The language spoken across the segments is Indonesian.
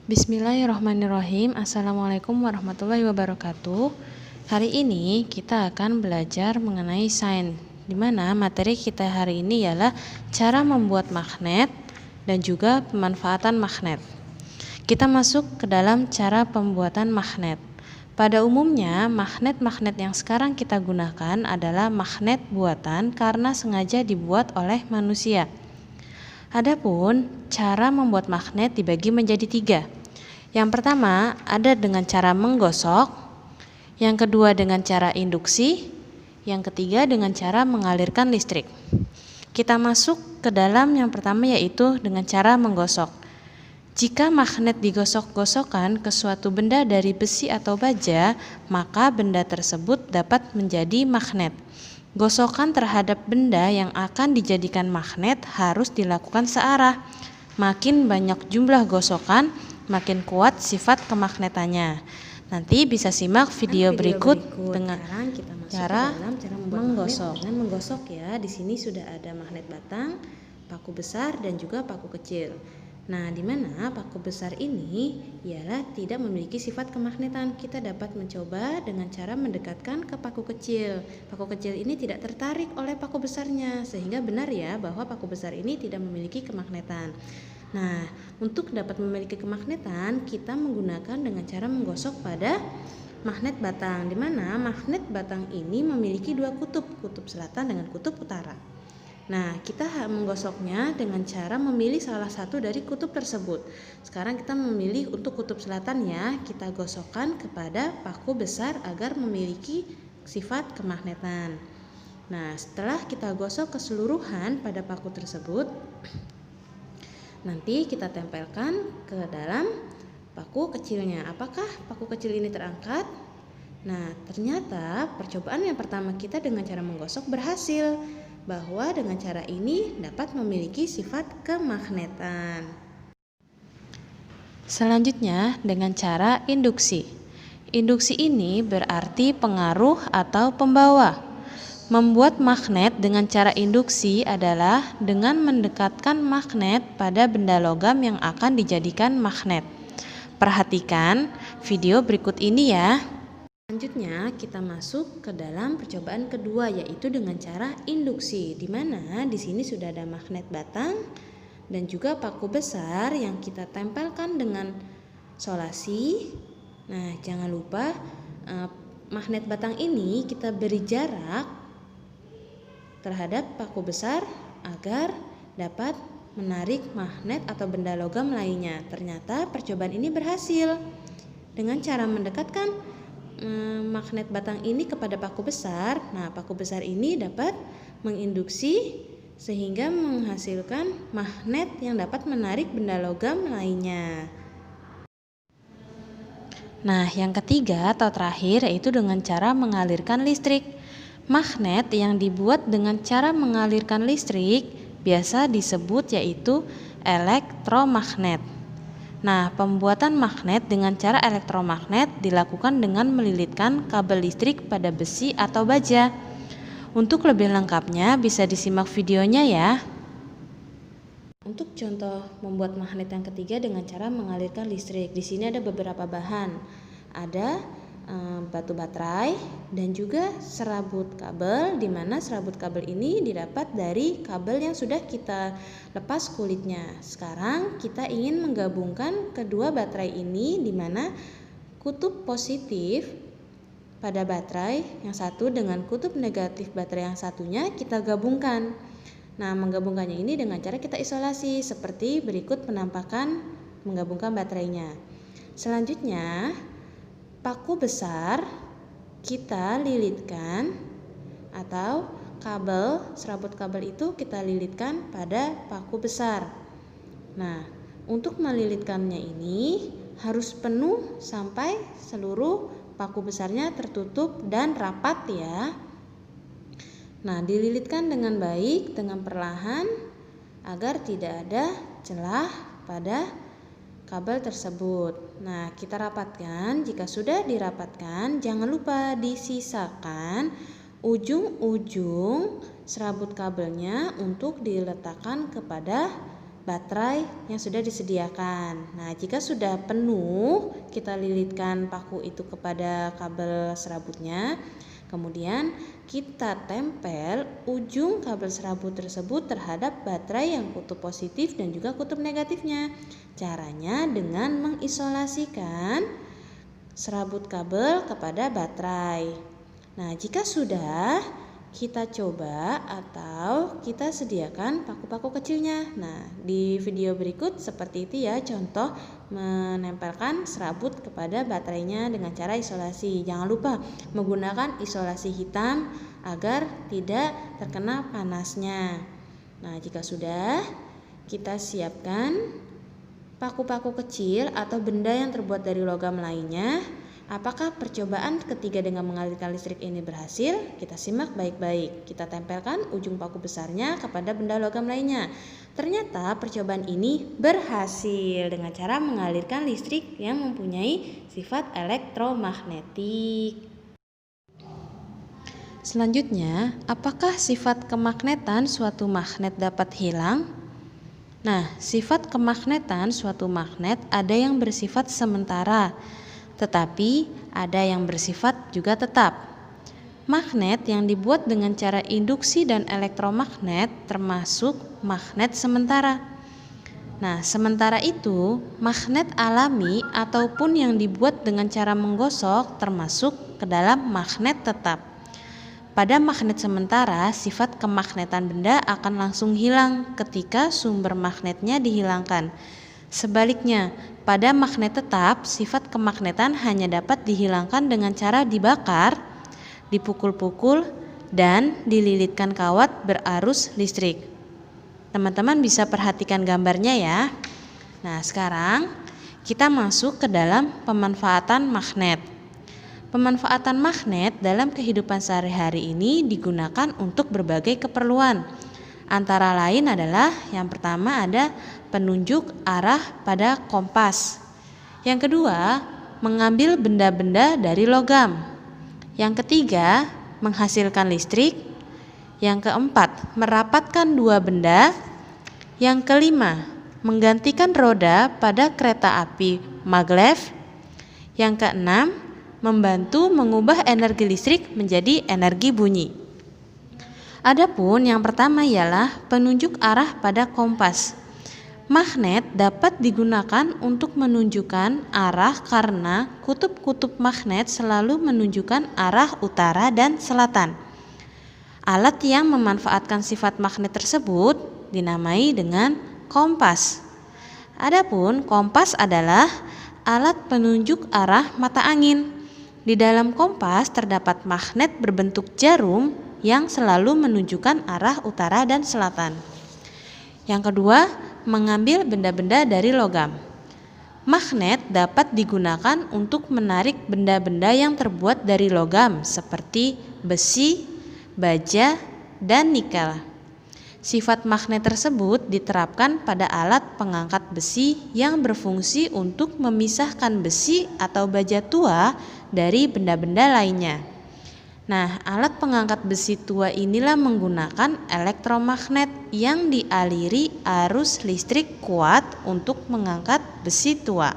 Bismillahirrahmanirrahim. Assalamualaikum warahmatullahi wabarakatuh. Hari ini kita akan belajar mengenai sains, di mana materi kita hari ini ialah cara membuat magnet dan juga pemanfaatan magnet. Kita masuk ke dalam cara pembuatan magnet. Pada umumnya, magnet-magnet yang sekarang kita gunakan adalah magnet buatan karena sengaja dibuat oleh manusia. Adapun cara membuat magnet dibagi menjadi 3. Yang pertama ada dengan cara menggosok, yang kedua dengan cara induksi, yang ketiga dengan cara mengalirkan listrik. Kita masuk ke dalam yang pertama, yaitu dengan cara menggosok. Jika magnet digosok-gosokkan ke suatu benda dari besi atau baja, maka benda tersebut dapat menjadi magnet. Gosokan terhadap benda yang akan dijadikan magnet harus dilakukan searah. Makin banyak jumlah gosokan, makin kuat sifat kemagnetannya. Nanti bisa simak video berikut dengan cara menggosok. Dengan menggosok ya, di sini sudah ada magnet batang, paku besar dan juga paku kecil. Nah, di mana paku besar ini ialah tidak memiliki sifat kemagnetan. Kita dapat mencoba dengan cara mendekatkan ke paku kecil. Paku kecil ini tidak tertarik oleh paku besarnya, sehingga benar ya bahwa paku besar ini tidak memiliki kemagnetan. Nah, untuk dapat memiliki kemagnetan, kita menggunakan dengan cara menggosok pada magnet batang, di mana magnet batang ini memiliki 2 kutub, kutub selatan dengan kutub utara. Nah, kita menggosoknya dengan cara memilih salah satu dari kutub tersebut. Sekarang kita memilih untuk kutub selatan ya, kita gosokkan kepada paku besar agar memiliki sifat kemagnetan. Nah, setelah kita gosok keseluruhan pada paku tersebut, nanti kita tempelkan ke dalam paku kecilnya. Apakah paku kecil ini terangkat? Nah, ternyata percobaan yang pertama kita dengan cara menggosok berhasil, bahwa dengan cara ini dapat memiliki sifat kemagnetan. Selanjutnya dengan cara induksi. Induksi ini berarti pengaruh atau pembawa. Membuat magnet dengan cara induksi adalah dengan mendekatkan magnet pada benda logam yang akan dijadikan magnet. Perhatikan video berikut ini ya. Selanjutnya kita masuk ke dalam percobaan kedua, yaitu dengan cara induksi, di mana di sini sudah ada magnet batang dan juga paku besar yang kita tempelkan dengan solasi. Nah, jangan lupa magnet batang ini kita beri jarak terhadap paku besar agar dapat menarik magnet atau benda logam lainnya. Ternyata percobaan ini berhasil. Dengan cara mendekatkan magnet batang ini kepada paku besar, nah paku besar ini dapat menginduksi sehingga menghasilkan magnet yang dapat menarik benda logam lainnya. Nah, yang ketiga atau terakhir yaitu dengan cara mengalirkan listrik. Magnet yang dibuat dengan cara mengalirkan listrik biasa disebut yaitu elektromagnet. Nah, pembuatan magnet dengan cara elektromagnet dilakukan dengan melilitkan kabel listrik pada besi atau baja. Untuk lebih lengkapnya bisa disimak videonya ya. Untuk contoh membuat magnet yang ketiga dengan cara mengalirkan listrik, di sini ada beberapa bahan. Ada batu baterai dan juga serabut kabel, di mana serabut kabel ini didapat dari kabel yang sudah kita lepas kulitnya. Sekarang kita ingin menggabungkan kedua baterai ini, di mana kutub positif pada baterai yang satu dengan kutub negatif baterai yang satunya kita gabungkan. Nah, menggabungkannya ini dengan cara kita isolasi seperti berikut penampakan menggabungkan baterainya. Selanjutnya, paku besar kita lilitkan atau serabut kabel itu kita lilitkan pada paku besar. Nah, untuk melilitkannya ini harus penuh sampai seluruh paku besarnya tertutup dan rapat ya. Nah, dililitkan dengan baik, dengan perlahan agar tidak ada celah pada kabel tersebut. Nah, kita rapatkan. Jika sudah dirapatkan, jangan lupa disisakan ujung-ujung serabut kabelnya untuk diletakkan kepada baterai yang sudah disediakan. Nah, jika sudah penuh, kita lilitkan paku itu kepada kabel serabutnya. Kemudian kita tempel ujung kabel serabut tersebut terhadap baterai yang kutub positif dan juga kutub negatifnya. Caranya dengan mengisolasikan serabut kabel kepada baterai. Nah, jika sudah, kita coba atau kita sediakan paku-paku kecilnya. Nah, di video berikut seperti itu ya contoh menempelkan serabut kepada baterainya dengan cara isolasi. Jangan lupa menggunakan isolasi hitam agar tidak terkena panasnya. Nah, jika sudah, kita siapkan paku-paku kecil atau benda yang terbuat dari logam lainnya. Apakah percobaan ketiga dengan mengalirkan listrik ini berhasil? Kita simak baik-baik. Kita tempelkan ujung paku besarnya kepada benda logam lainnya. Ternyata percobaan ini berhasil dengan cara mengalirkan listrik yang mempunyai sifat elektromagnetik. Selanjutnya, apakah sifat kemagnetan suatu magnet dapat hilang? Nah, sifat kemagnetan suatu magnet ada yang bersifat sementara, tetapi ada yang bersifat juga tetap. Magnet yang dibuat dengan cara induksi dan elektromagnet termasuk magnet sementara. Nah, sementara itu, magnet alami ataupun yang dibuat dengan cara menggosok termasuk ke dalam magnet tetap. Pada magnet sementara, sifat kemagnetan benda akan langsung hilang ketika sumber magnetnya dihilangkan. Sebaliknya, pada magnet tetap, sifat kemagnetan hanya dapat dihilangkan dengan cara dibakar, dipukul-pukul, dan dililitkan kawat berarus listrik. Teman-teman bisa perhatikan gambarnya ya. Nah, sekarang kita masuk ke dalam pemanfaatan magnet. Pemanfaatan magnet dalam kehidupan sehari-hari ini digunakan untuk berbagai keperluan. Antara lain adalah yang pertama ada penunjuk arah pada kompas. Yang kedua, mengambil benda-benda dari logam. Yang ketiga, menghasilkan listrik. Yang keempat, merapatkan dua benda. Yang kelima, menggantikan roda pada kereta api maglev. Yang keenam, membantu mengubah energi listrik menjadi energi bunyi. Adapun yang pertama ialah penunjuk arah pada kompas. Magnet dapat digunakan untuk menunjukkan arah karena kutub-kutub magnet selalu menunjukkan arah utara dan selatan. Alat yang memanfaatkan sifat magnet tersebut dinamai dengan kompas. Adapun kompas adalah alat penunjuk arah mata angin. Di dalam kompas terdapat magnet berbentuk jarum yang selalu menunjukkan arah utara dan selatan. Yang kedua, mengambil benda-benda dari logam. Magnet dapat digunakan untuk menarik benda-benda yang terbuat dari logam seperti besi, baja, dan nikel. Sifat magnet tersebut diterapkan pada alat pengangkat besi yang berfungsi untuk memisahkan besi atau baja tua dari benda-benda lainnya. Nah, alat pengangkat besi tua inilah menggunakan elektromagnet yang dialiri arus listrik kuat untuk mengangkat besi tua.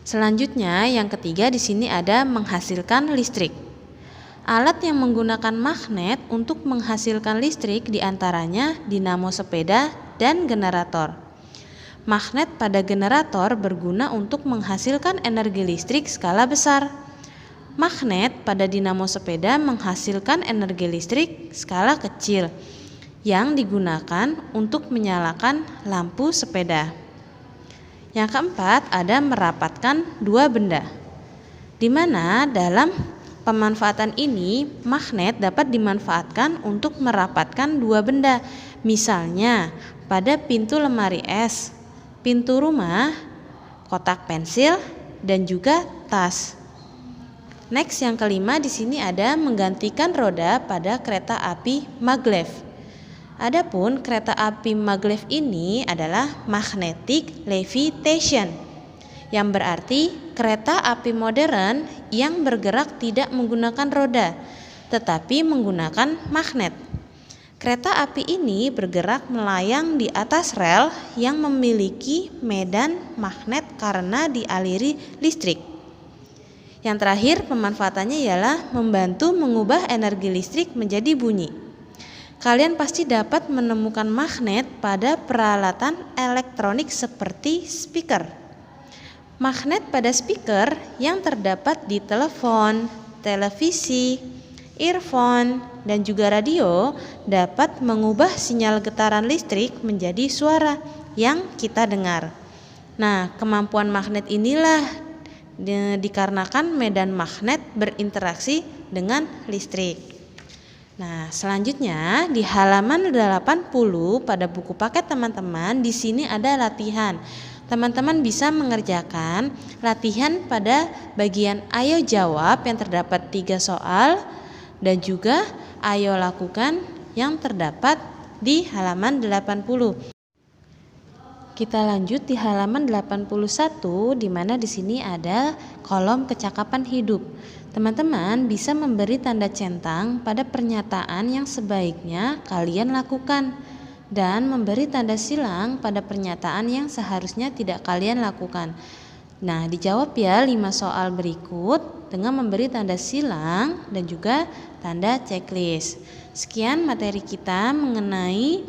Selanjutnya, yang ketiga di sini ada menghasilkan listrik. Alat yang menggunakan magnet untuk menghasilkan listrik diantaranya dinamo sepeda dan generator. Magnet pada generator berguna untuk menghasilkan energi listrik skala besar. Magnet pada dinamo sepeda menghasilkan energi listrik skala kecil yang digunakan untuk menyalakan lampu sepeda. Yang keempat ada merapatkan dua benda, di mana dalam pemanfaatan ini magnet dapat dimanfaatkan untuk merapatkan dua benda, misalnya pada pintu lemari es, pintu rumah, kotak pensil, dan juga tas. Next, yang kelima di sini ada menggantikan roda pada kereta api maglev. Adapun kereta api maglev ini adalah magnetic levitation, yang berarti kereta api modern yang bergerak tidak menggunakan roda, tetapi menggunakan magnet. Kereta api ini bergerak melayang di atas rel yang memiliki medan magnet karena dialiri listrik. Yang terakhir, pemanfaatannya ialah membantu mengubah energi listrik menjadi bunyi. Kalian pasti dapat menemukan magnet pada peralatan elektronik seperti speaker. Magnet pada speaker yang terdapat di telepon, televisi, earphone, dan juga radio dapat mengubah sinyal getaran listrik menjadi suara yang kita dengar. Nah, kemampuan magnet inilah dikarenakan medan magnet berinteraksi dengan listrik. Nah, selanjutnya di halaman 80 pada buku paket teman-teman, di sini ada latihan. Teman-teman bisa mengerjakan latihan pada bagian ayo jawab yang terdapat 3 soal dan juga ayo lakukan yang terdapat di halaman 80. Kita lanjut di halaman 81 di mana di sini ada kolom kecakapan hidup. Teman-teman bisa memberi tanda centang pada pernyataan yang sebaiknya kalian lakukan dan memberi tanda silang pada pernyataan yang seharusnya tidak kalian lakukan. Nah, dijawab ya 5 soal berikut dengan memberi tanda silang dan juga tanda checklist. Sekian materi kita mengenai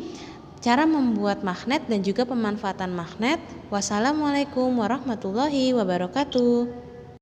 cara membuat magnet dan juga pemanfaatan magnet. Wassalamualaikum warahmatullahi wabarakatuh.